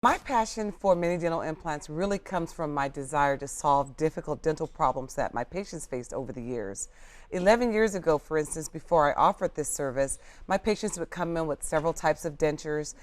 My passion for mini dental implants really comes from my desire to solve difficult dental problems that my patients faced over the years. 11 years ago, for instance, before I offered this service, my patients would come in with several types of dentures,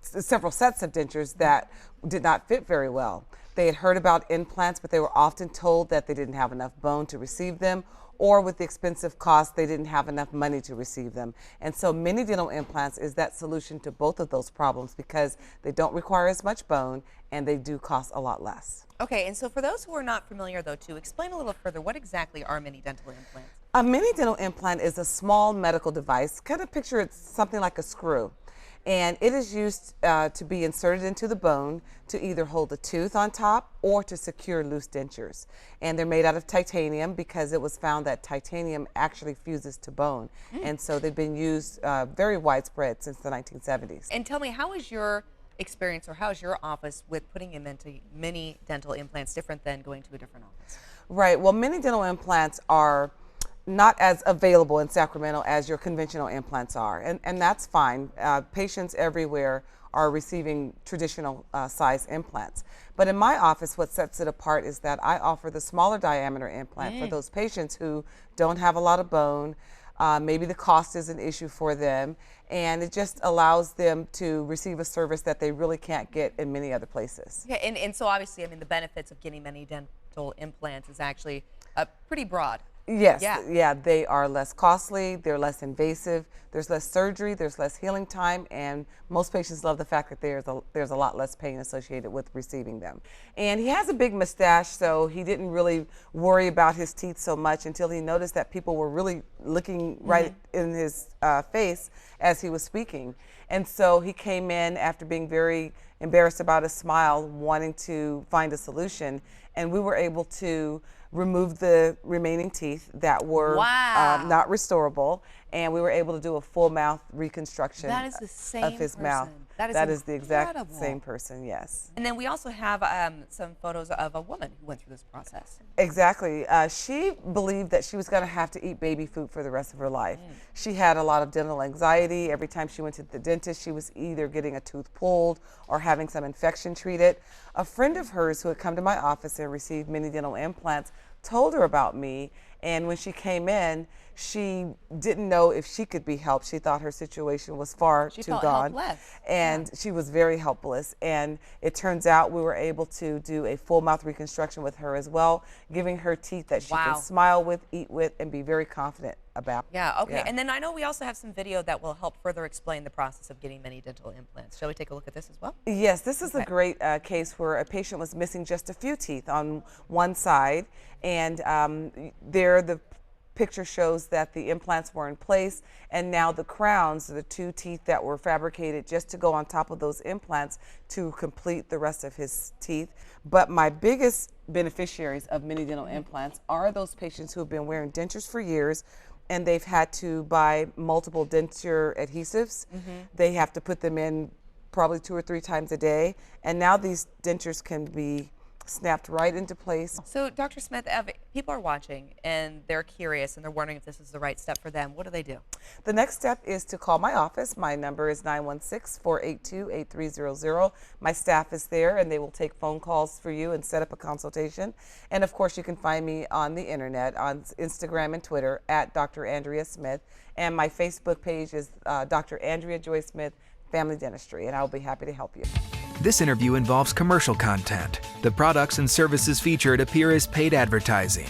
several sets of dentures that did not fit very well. They had heard about implants, but they were often told that they didn't have enough bone to receive them, or with the expensive cost, they didn't have enough money to receive them. And so mini dental implants is that solution to both of those problems because they don't require as much bone and they do cost a lot less. Okay, and so for those who are not familiar though, to explain a little further, what exactly are mini dental implants? A mini dental implant is a small medical device. Kind of picture it something like a screw. And it is used to be inserted into the bone to either hold a tooth on top or to secure loose dentures. And they're made out of titanium because it was found that titanium actually fuses to bone. And so they've been used very widespread since the 1970s. And tell me, how is your experience or how is your office with putting in mini dental implants different than going to a different office? Right. Well, mini dental implants are not as available in Sacramento as your conventional implants are, and that's fine. Patients everywhere are receiving traditional size implants. But in my office, what sets it apart is that I offer the smaller diameter implant for those patients who don't have a lot of bone. Maybe the cost is an issue for them, and it just allows them to receive a service that they really can't get in many other places. Yeah, and so obviously, I mean, the benefits of getting many dental implants is actually pretty broad. Yes, yeah, they are less costly, they're less invasive, there's less surgery, there's less healing time, and most patients love the fact that there's a lot less pain associated with receiving them. And he has a big mustache, so he didn't really worry about his teeth so much until he noticed that people were really looking right in his face as he was speaking. And so he came in after being very embarrassed about his smile, wanting to find a solution, and we were able to remove the remaining teeth that were not restorable, and we were able to do a full mouth reconstruction That is the same of his mouth. That is the exact same person, yes. And then we also have some photos of a woman who went through this process. Exactly. She believed that she was going to have to eat baby food for the rest of her life. She had a lot of dental anxiety. Every time she went to the dentist, she was either getting a tooth pulled or having some infection treated. A friend of hers who had come to my office and received mini dental implants told her about me, and when she came in, she didn't know if she could be helped. She thought her situation was far too gone, and she was very helpless. And it turns out we were able to do a full mouth reconstruction with her as well, giving her teeth that she can smile with, eat with, and be very confident about. Yeah, okay. And then I know we also have some video that will help further explain the process of getting many dental implants. Shall we take a look at this as well? Yes, this is a great case where a patient was missing just a few teeth on one side, and there the picture shows that the implants were in place, and now the crowns, the two teeth that were fabricated just to go on top of those implants to complete the rest of his teeth. But my biggest beneficiaries of mini dental implants are those patients who have been wearing dentures for years, and they've had to buy multiple denture adhesives. They have to put them in probably 2 or 3 times a day, and now these dentures can be snapped right into place. So, Dr. Smith, if people are watching and they're curious and they're wondering if this is the right step for them, what do they do? The next step is to call my office. My number is 916-482-8300. My staff is there, and they will take phone calls for you and set up a consultation. And of course, you can find me on the internet, on Instagram and Twitter, at Dr. Andrea Smith. And my Facebook page is Dr. Andrea Joy Smith Family Dentistry, and I'll be happy to help you. This interview involves commercial content. The products and services featured appear as paid advertising.